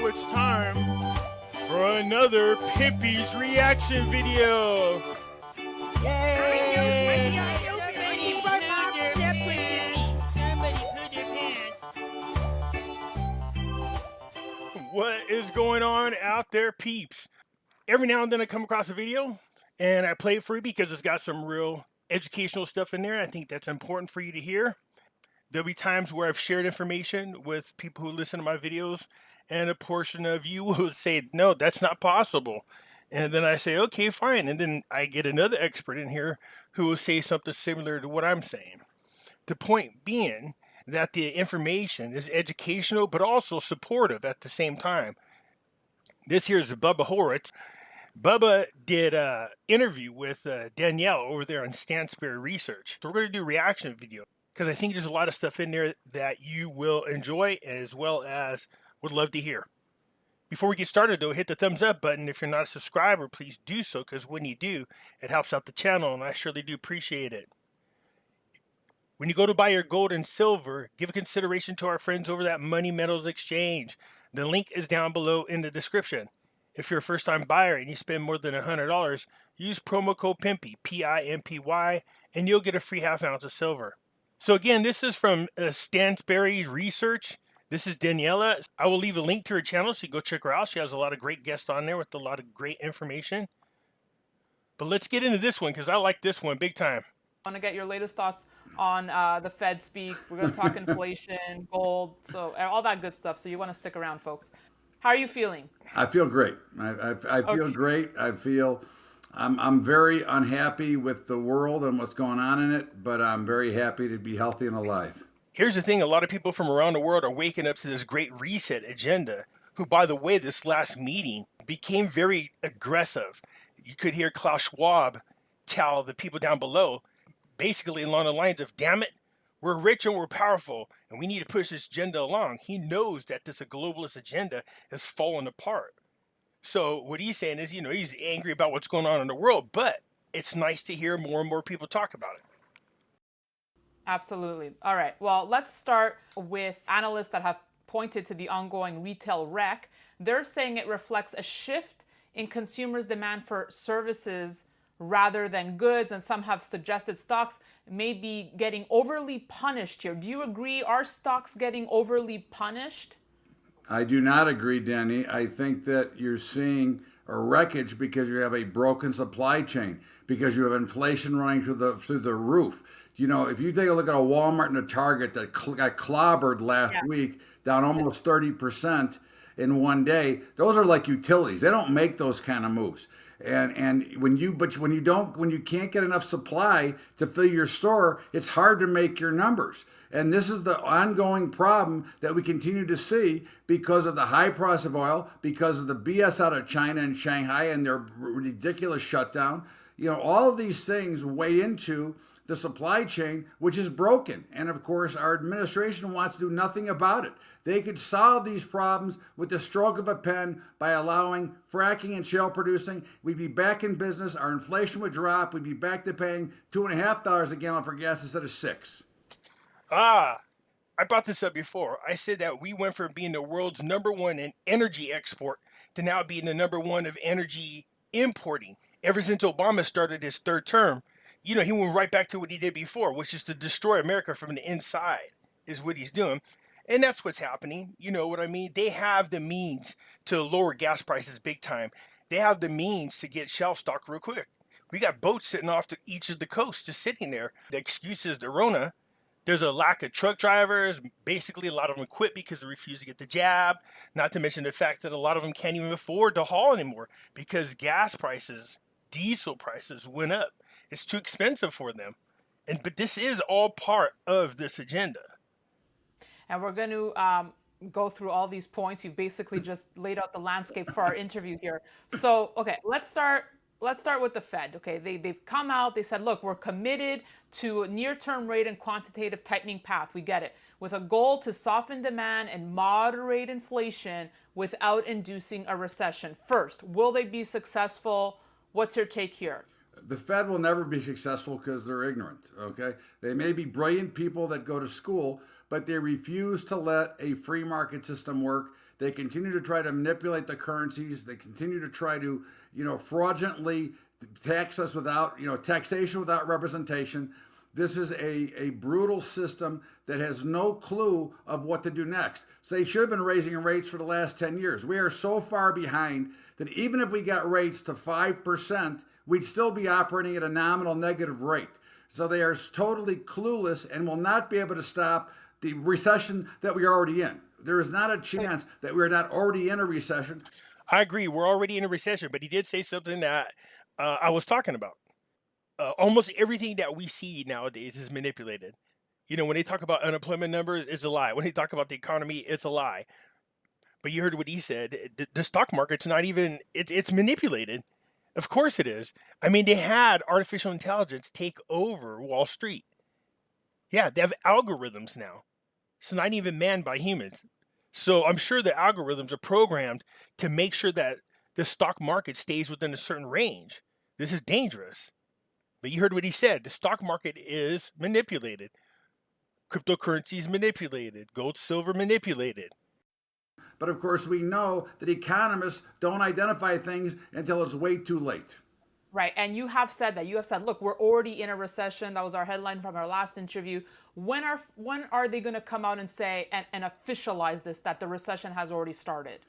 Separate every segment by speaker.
Speaker 1: now it's time for another Pimpy's reaction video. Yay! What is going on out there, peeps? Every now and then I come across a video and I play it for you because it's got some real educational stuff in there. I think that's important for you to hear. There'll be times where I've shared information with people who listen to my videos, and a portion of you will say, no, that's not possible. And then I say, okay, fine. And then I get another expert in here who will say something similar to what I'm saying. The point being that the information is educational, but also supportive at the same time. This here's Bubba Horowitz. Bubba did an interview with Danielle over there on Stansberry Research. So we're going to do a reaction video because I think there's a lot of stuff in there that you will enjoy as well as would love to hear. Before we get started though, hit the thumbs up button. If you're not a subscriber, please do so, because when you do, it helps out the channel and I surely do appreciate it. When you go to buy your gold and silver, give a consideration to our friends over at Money Metals Exchange. The link is down below in the description. If you're a first-time buyer and you spend more than $100, use promo code Pimpy, P-I-M-P-Y, and you'll get a free half ounce of silver. So again, this is from Stansberry Research. This is Daniela. I will leave a link to her channel so you go check her out. She has a lot of great guests on there with a lot of great information. But let's get into this one because I like this one big time.
Speaker 2: I want to get your latest thoughts on the Fed speak. We're going to talk inflation, gold, so all that good stuff. So you want to stick around, folks. How are you feeling?
Speaker 3: I feel great. I feel great. I'm very unhappy with the world and what's going on in it, but I'm very happy to be healthy and alive.
Speaker 1: Here's the thing. A lot of people from around the world are waking up to this great reset agenda, who, by the way, this last meeting became very aggressive. You could hear Klaus Schwab tell the people down below, basically along the lines of, damn it, we're rich and we're powerful, and we need to push this agenda along. He knows that this globalist agenda is falling apart. So what he's saying is, he's angry about what's going on in the world, but it's nice to hear more and more people talk about it.
Speaker 2: Absolutely. All right. Well, let's start with analysts that have pointed to the ongoing retail wreck. They're saying it reflects a shift in consumers' demand for services rather than goods, and some have suggested stocks may be getting overly punished here. Do you agree? Are stocks getting overly punished?
Speaker 3: I do not agree, Danny. I think that you're seeing a wreckage because you have a broken supply chain, because you have inflation running through the roof. If you take a look at a Walmart and a Target that got clobbered last week, down almost 30% in one day, those are like utilities. They don't make those kind of moves. And when you can't get enough supply to fill your store, it's hard to make your numbers. And this is the ongoing problem that we continue to see because of the high price of oil, because of the BS out of China and Shanghai and their ridiculous shutdown. All of these things weigh into the supply chain, which is broken. And of course, our administration wants to do nothing about it. They could solve these problems with the stroke of a pen by allowing fracking and shale producing. We'd be back in business. Our inflation would drop. We'd be back to paying $2.50 a gallon for gas instead of $6.
Speaker 1: I brought this up before. I said that we went from being the world's #1 in energy export to now being the #1 of energy importing. Ever since Obama started his third term, he went right back to what he did before, which is to destroy America from the inside, is what he's doing. And that's what's happening. You know what I mean? They have the means to lower gas prices big time. They have the means to get shelf stock real quick. We got boats sitting off to each of the coasts just sitting there. The excuse is the Rona. There's a lack of truck drivers. Basically, a lot of them quit because they refuse to get the jab. Not to mention the fact that a lot of them can't even afford to haul anymore because gas prices, diesel prices went up. It's too expensive for them. But this is all part of this agenda.
Speaker 2: And we're going to go through all these points. You've basically just laid out the landscape for our interview here. So, okay, let's start with the Fed. Okay, they've come out. They said, look, we're committed to a near-term rate and quantitative tightening path. We get it. With a goal to soften demand and moderate inflation without inducing a recession. First, will they be successful? What's your take here?
Speaker 3: The Fed will never be successful because they're ignorant, okay? They may be brilliant people that go to school, but they refuse to let a free market system work. They continue to try to manipulate the currencies. They continue to try to, fraudulently tax us without, taxation without representation. This is a brutal system that has no clue of what to do next. So they should have been raising rates for the last 10 years. We are so far behind that even if we got rates to 5%, we'd still be operating at a nominal negative rate. So they are totally clueless and will not be able to stop the recession that we are already in. There is not a chance that we are not already in a recession.
Speaker 1: I agree. We're already in a recession, but he did say something that I was talking about. Almost everything that we see nowadays is manipulated. When they talk about unemployment numbers, it's a lie. When they talk about the economy, it's a lie. But you heard what he said. The stock market's not even, it's manipulated. Of course it is. I mean, they had artificial intelligence take over Wall Street. Yeah, they have algorithms now. It's not even manned by humans. So I'm sure the algorithms are programmed to make sure that the stock market stays within a certain range. This is dangerous. But you heard what he said. The stock market is manipulated. Cryptocurrency is manipulated. Gold, silver manipulated.
Speaker 3: But of course, we know that economists don't identify things until it's way too late.
Speaker 2: Right. And you have said that. You have said, look, we're already in a recession. That was our headline from our last interview. When are they going to come out and say and officialize this, that the recession has already started?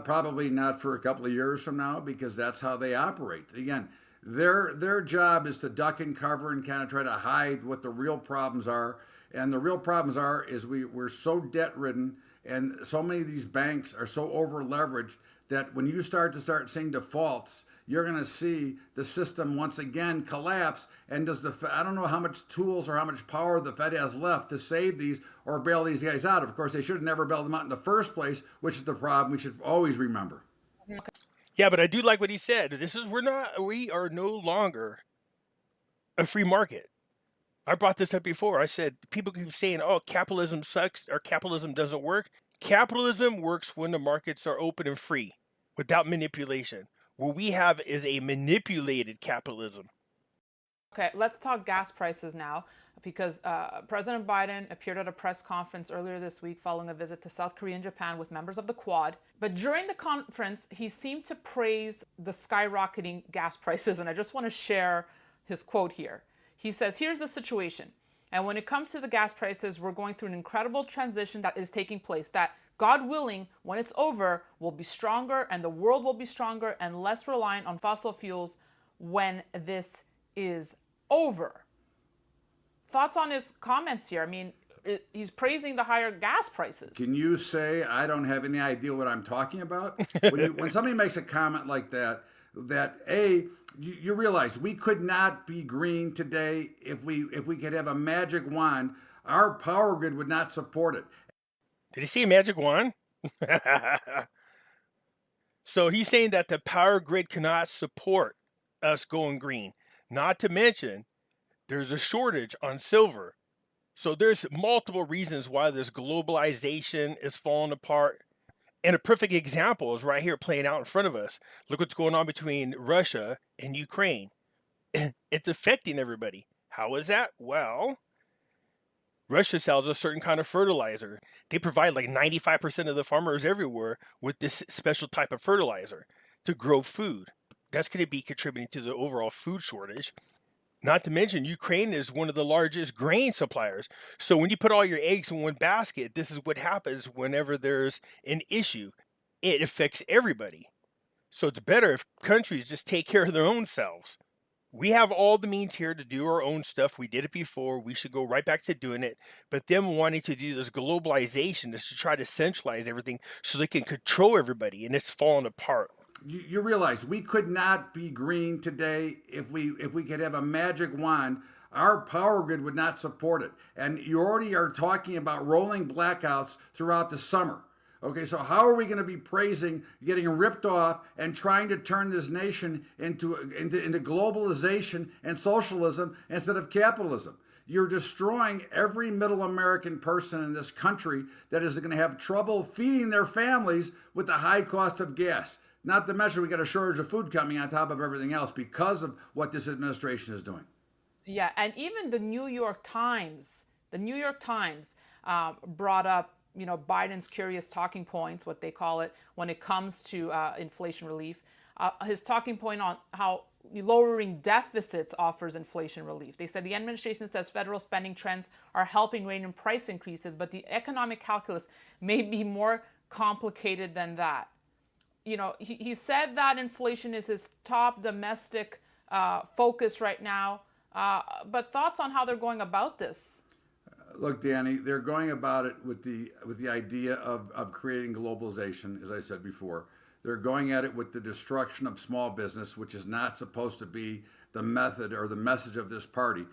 Speaker 3: Probably not for a couple of years from now, because that's how they operate. Again, their job is to duck and cover and kind of try to hide what the real problems are. And the real problems is we're so debt ridden, and so many of these banks are so over leveraged that when you start seeing defaults, you're going to see the system once again collapse. And I don't know how much tools or how much power the Fed has left to save these or bail these guys out. Of course, they should have never bailed them out in the first place, which is the problem we should always remember.
Speaker 1: Yeah, but I do like what he said. We are no longer a free market. I brought this up before. I said people keep saying, "Oh, capitalism sucks" or "capitalism doesn't work." Capitalism works when the markets are open and free, without manipulation. What we have is a manipulated capitalism.
Speaker 2: Okay, let's talk gas prices now, because President Biden appeared at a press conference earlier this week following a visit to South Korea and Japan with members of the Quad. But during the conference, he seemed to praise the skyrocketing gas prices, and I just want to share his quote here. He says, "Here's the situation. And when it comes to the gas prices, we're going through an incredible transition that is taking place, that God willing, when it's over, we'll be stronger and the world will be stronger and less reliant on fossil fuels when this is over." Thoughts on his comments here? I mean, he's praising the higher gas prices.
Speaker 3: Can you say I don't have any idea what I'm talking about? When somebody makes a comment like that you realize we could not be green today if we could have a magic wand. Our power grid would not support it.
Speaker 1: Did he say magic wand? So he's saying that the power grid cannot support us going green. Not to mention, there's a shortage on silver. So there's multiple reasons why this globalization is falling apart. And a perfect example is right here playing out in front of us. Look what's going on between Russia and Ukraine. It's affecting everybody. How is that? Well, Russia sells a certain kind of fertilizer. They provide like 95% of the farmers everywhere with this special type of fertilizer to grow food. That's going to be contributing to the overall food shortage. Not to mention, Ukraine is one of the largest grain suppliers. So when you put all your eggs in one basket, this is what happens whenever there's an issue. It affects everybody. So it's better if countries just take care of their own selves. We have all the means here to do our own stuff. We did it before. We should go right back to doing it. But them wanting to do this globalization is to try to centralize everything so they can control everybody, and it's falling apart.
Speaker 3: You realize we could not be green today if we could have a magic wand. Our power grid would not support it. And you already are talking about rolling blackouts throughout the summer. Okay, so how are we going to be praising getting ripped off and trying to turn this nation into globalization and socialism instead of capitalism? You're destroying every middle American person in this country that is going to have trouble feeding their families with the high cost of gas. Not to mention we got a shortage of food coming on top of everything else because of what this administration is doing.
Speaker 2: Yeah, and even the New York Times brought up Biden's curious talking points, what they call it, when it comes to inflation relief. His talking point on how lowering deficits offers inflation relief. They said the administration says federal spending trends are helping rein in price increases, but the economic calculus may be more complicated than that. He said that inflation is his top domestic focus right now. But thoughts on how they're going about this?
Speaker 3: Look, Danny, they're going about it with the idea of creating globalization, as I said before. They're going at it with the destruction of small business, which is not supposed to be the method or the message of this party.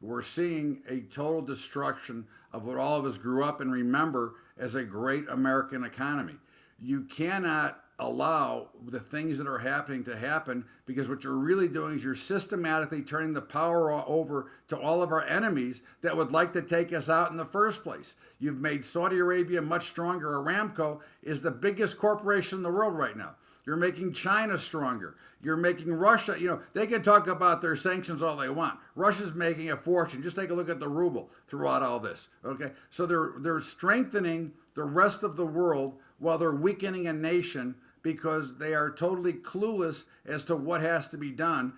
Speaker 3: We're seeing a total destruction of what all of us grew up and remember as a great American economy. You cannot allow the things that are happening to happen, because what you're really doing is you're systematically turning the power over to all of our enemies that would like to take us out in the first place. You've made Saudi Arabia much stronger. Aramco is the biggest corporation in the world right now. You're making China stronger. You're making Russia, they can talk about their sanctions all they want. Russia's making a fortune. Just take a look at the ruble throughout all this. Okay. So they're strengthening the rest of the world while they're weakening a nation, because they are totally clueless as to what has to be done.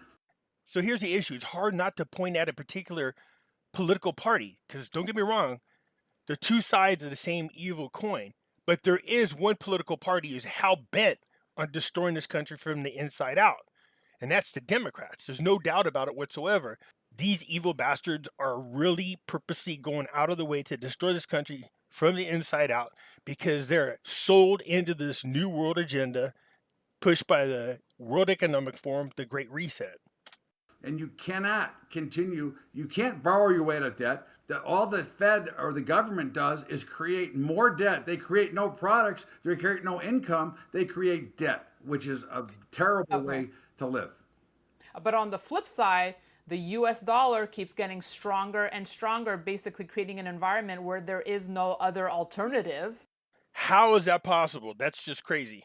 Speaker 1: So here's the issue. It's hard not to point at a particular political party, because don't get me wrong, they're two sides of the same evil coin. But there is one political party who's hell-bent on destroying this country from the inside out, and that's the Democrats. There's no doubt about it whatsoever. These evil bastards are really purposely going out of the way to destroy this country from the inside out, because they're sold into this new world agenda pushed by the World Economic Forum, the Great Reset.
Speaker 3: And you cannot continue, you can't borrow your way out of debt. All the Fed or the government does is create more debt. They create no products, they create no income, they create debt, which is a terrible way to live.
Speaker 2: But on the flip side, the US dollar keeps getting stronger and stronger, basically creating an environment where there is no other alternative.
Speaker 1: How is that possible? That's just crazy.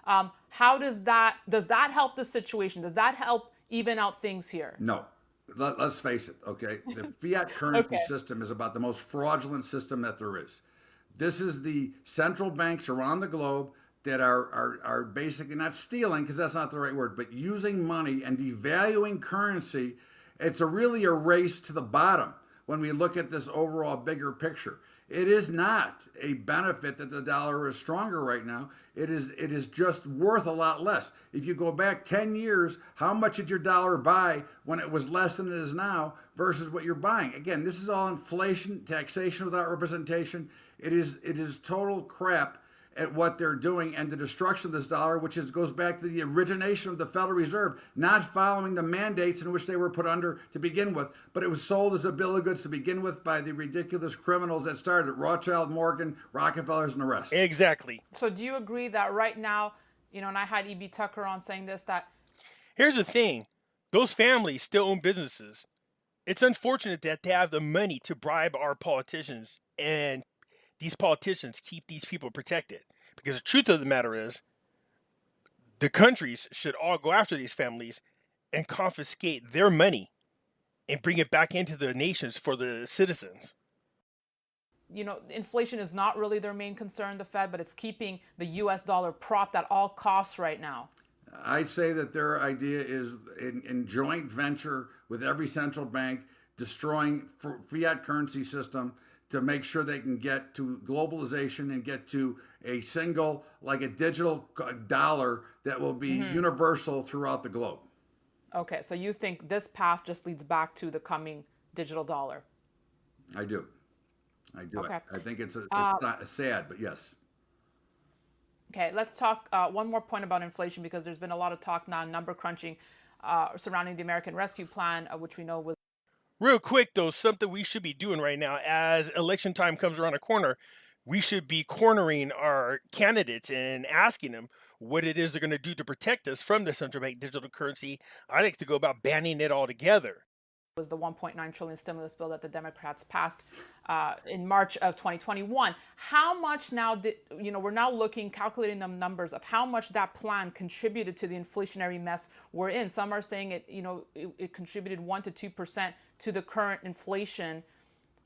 Speaker 2: How does that help the situation? Does that help even out things here?
Speaker 3: No. Let's face it, okay? The fiat currency system is about the most fraudulent system that there is. This is the central banks around the globe that are basically not stealing, because that's not the right word, but using money and devaluing currency. It's really a race to the bottom when we look at this overall bigger picture. It is not a benefit that the dollar is stronger right now. It is just worth a lot less. If you go back 10 years, how much did your dollar buy when it was less than it is now versus what you're buying? Again, this is all inflation, taxation without representation. It is total crap at what they're doing, and the destruction of this dollar, which goes back to the origination of the Federal Reserve, not following the mandates in which they were put under to begin with, but it was sold as a bill of goods to begin with by the ridiculous criminals that started it, Rothschild, Morgan, Rockefellers, and the rest.
Speaker 1: Exactly.
Speaker 2: So do you agree that right now, and I had E.B. Tucker on saying this, that...
Speaker 1: Here's the thing. Those families still own businesses. It's unfortunate that they have the money to bribe our politicians, and these politicians keep these people protected. Because the truth of the matter is, the countries should all go after these families and confiscate their money and bring it back into the nations for the citizens.
Speaker 2: Inflation is not really their main concern, the Fed, but it's keeping the US dollar propped at all costs right now.
Speaker 3: I'd say that their idea is in joint venture with every central bank, destroying fiat currency system to make sure they can get to globalization and get to a single, like a digital dollar that will be universal throughout the globe.
Speaker 2: Okay, so you think this path just leads back to the coming digital dollar?
Speaker 3: I do.
Speaker 2: Okay.
Speaker 3: I think it's sad, but yes.
Speaker 2: Okay, let's talk one more point about inflation, because there's been a lot of talk now, number crunching surrounding the American Rescue Plan, which we know was...
Speaker 1: Real quick, though, something we should be doing right now, as election time comes around the corner, we should be cornering our candidates and asking them what it is they're going to do to protect us from the central bank digital currency. I like to go about banning it altogether.
Speaker 2: Was the 1.9 trillion stimulus bill that the Democrats passed in March of 2021. How much now we're now calculating the numbers of how much that plan contributed to the inflationary mess we're in. Some are saying it contributed 1 to 2% to the current inflation.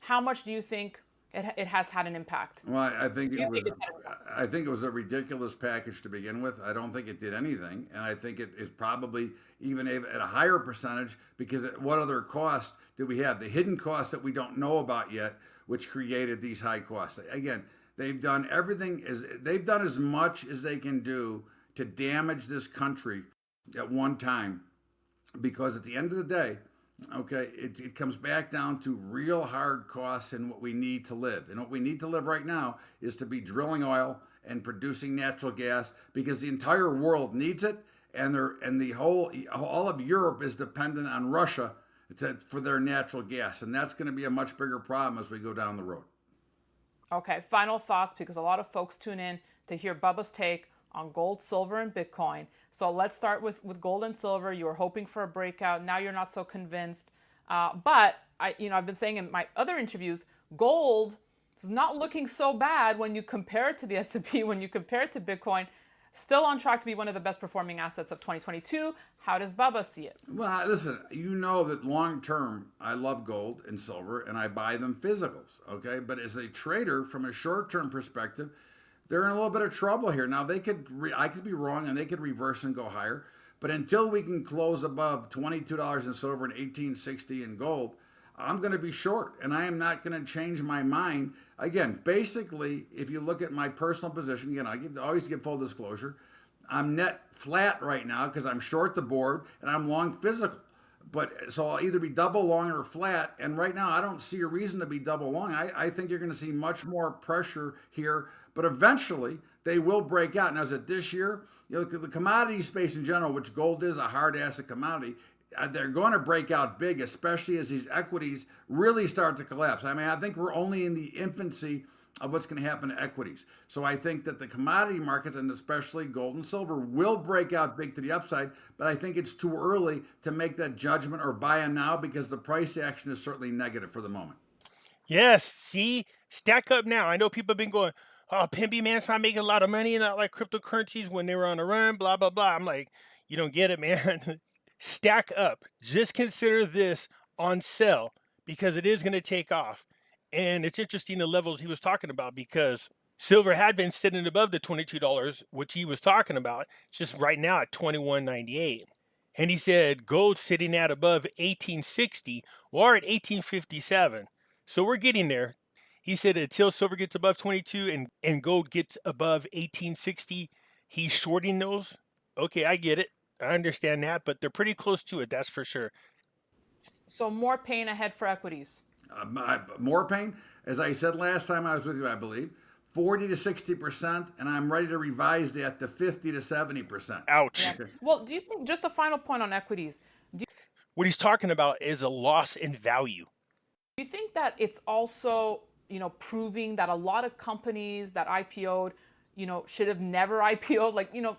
Speaker 2: How much do you think it has had an impact?
Speaker 3: Well, I think
Speaker 2: Do
Speaker 3: it
Speaker 2: you
Speaker 3: was,
Speaker 2: think it's had an impact?
Speaker 3: I think it was a ridiculous package to begin with. I don't think it did anything, and I think it is probably even at a higher percentage because what other cost do we have? The hidden costs that we don't know about yet, which created these high costs. Again, they've done they've done as much as they can do to damage this country at one time, because at the end of the day, okay, it comes back down to real hard costs and what we need to live. And what we need to live right now is to be drilling oil and producing natural gas because the entire world needs it, and all of Europe is dependent on Russia for their natural gas, and that's going to be a much bigger problem as we go down the road.
Speaker 2: Okay, final thoughts, because a lot of folks tune in to hear Bubba's take on gold, silver, and Bitcoin. So let's start with gold and silver. You were hoping for a breakout. Now you're not so convinced. But I've been saying in my other interviews, gold is not looking so bad when you compare it to the S&P, when you compare it to Bitcoin. Still on track to be one of the best performing assets of 2022. How does Bubba see it?
Speaker 3: Well, listen, you know that long term, I love gold and silver, and I buy them physicals, okay? But as a trader, from a short term perspective, they're in a little bit of trouble here. Now, I could be wrong, and they could reverse and go higher. But until we can close above $22 in silver and $18.60 in gold, I'm going to be short, and I am not going to change my mind. Again, basically, if you look at my personal position, again, I always give full disclosure. I'm net flat right now because I'm short the board and I'm long physical. But so I'll either be double long or flat. And right now, I don't see a reason to be double long. I think you're going to see much more pressure here. But eventually, they will break out. Now, is it this year? The commodity space in general, which gold is a hard asset commodity, they're going to break out big, especially as these equities really start to collapse. I mean, I think we're only in the infancy of what's going to happen to equities. So I think that the commodity markets, and especially gold and silver, will break out big to the upside, but I think it's too early to make that judgment or buy them now because the price action is certainly negative for the moment.
Speaker 1: Yes, see, stack up now. I know people have been going, oh, Pimpy, man, it's not making a lot of money, not like cryptocurrencies when they were on a run, blah, blah, blah. I'm like, you don't get it, man. Stack up. Just consider this on sell because it is going to take off. And it's interesting the levels he was talking about because silver had been sitting above the $22, which he was talking about. It's just right now at $21.98. And he said gold sitting at above 1860 or at 1857. So we're getting there. He said until silver gets above 22 and gold gets above 1860, he's shorting those. Okay, I get it. I understand that, but they're pretty close to it, that's for sure.
Speaker 2: So more pain ahead for equities.
Speaker 3: More pain, as I said last time I was with you, I believe, 40 to 60%, and I'm ready to revise that to 50 to 70%.
Speaker 1: Ouch.
Speaker 2: Yeah. Okay. Well, do you think, just a final point on equities,
Speaker 1: what he's talking about is a loss in value.
Speaker 2: Do you think that it's also, proving that a lot of companies that IPO'd, should have never IPO'd,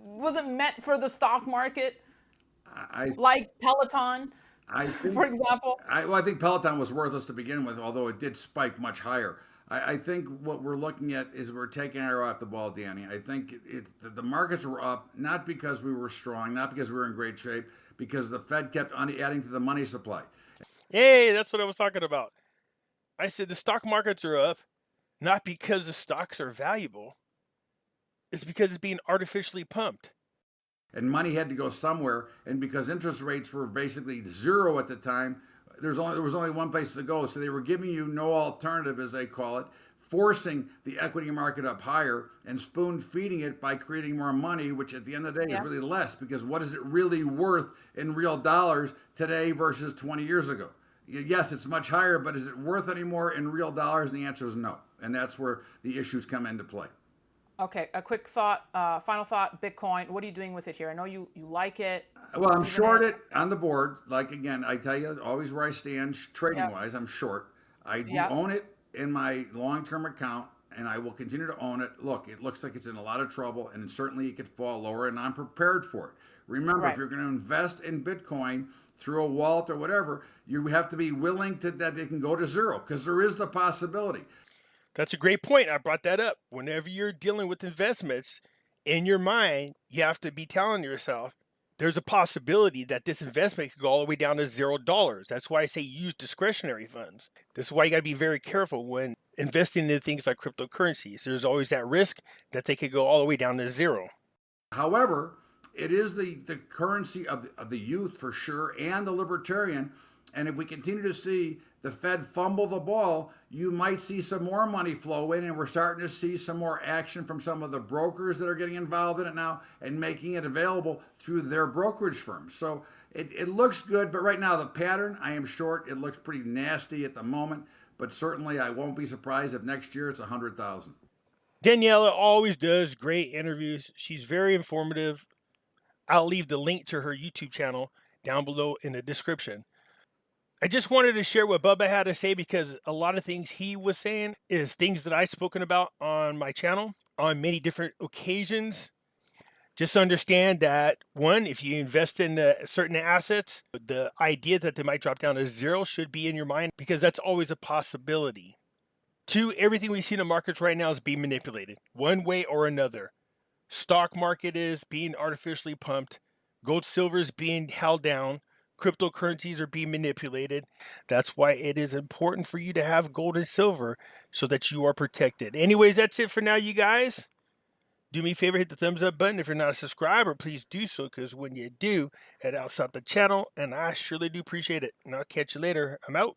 Speaker 2: wasn't meant for the stock market, like Peloton, for example?
Speaker 3: I think Peloton was worthless to begin with, although it did spike much higher. I think what we're looking at is we're taking our eye off the ball, Danny. I think the markets were up, not because we were strong, not because we were in great shape, because the Fed kept adding to the money supply.
Speaker 1: Hey, that's what I was talking about. I said the stock markets are up, not because the stocks are valuable. It's because it's being artificially pumped.
Speaker 3: And money had to go somewhere, and because interest rates were basically zero at the time, there was only one place to go. So they were giving you no alternative, as they call it, forcing the equity market up higher and spoon feeding it by creating more money, which at the end of the day is really less, because what is it really worth in real dollars today versus 20 years ago? Yes, it's much higher, but is it worth any more in real dollars? And the answer is no. And that's where the issues come into play.
Speaker 2: Okay, a quick thought, final thought, Bitcoin. What are you doing with it here? I know you like it.
Speaker 3: Well, I'm short it on the board. Like, again, I tell you always where I stand trading-wise. I'm short. I do own it in my long-term account, and I will continue to own it. Look, it looks like it's in a lot of trouble, and certainly it could fall lower, and I'm prepared for it. Remember, if you're going to invest in Bitcoin through a wallet or whatever, you have to be willing to that they can go to zero, because there is the possibility.
Speaker 1: That's a great point. I brought that up. Whenever you're dealing with investments, in your mind, you have to be telling yourself, there's a possibility that this investment could go all the way down to $0. That's why I say use discretionary funds. This is why you got to be very careful when investing in things like cryptocurrencies. There's always that risk that they could go all the way down to zero.
Speaker 3: However, it is the currency of the youth for sure and the libertarian. And if we continue to see the Fed fumble the ball, you might see some more money flow in, and we're starting to see some more action from some of the brokers that are getting involved in it now and making it available through their brokerage firms. So it looks good, but right now the pattern, I am short. It looks pretty nasty at the moment, but certainly I won't be surprised if next year it's 100,000.
Speaker 1: Daniela always does great interviews. She's very informative. I'll leave the link to her YouTube channel down below in the description. I just wanted to share what Bubba had to say because a lot of things he was saying is things that I've spoken about on my channel on many different occasions. Just understand that, one, if you invest in certain assets, the idea that they might drop down to zero should be in your mind because that's always a possibility. Two, everything we see in the markets right now is being manipulated one way or another. Stock market is being artificially pumped. Gold, silver is being held down. Cryptocurrencies are being manipulated. That's why it is important for you to have gold and silver so that you are protected. Anyways, that's it for now, you guys. Do me a favor, hit the thumbs up button. If you're not a subscriber, please do so, because when you do, it helps out the channel, and I surely do appreciate it. And I'll catch you later. I'm out.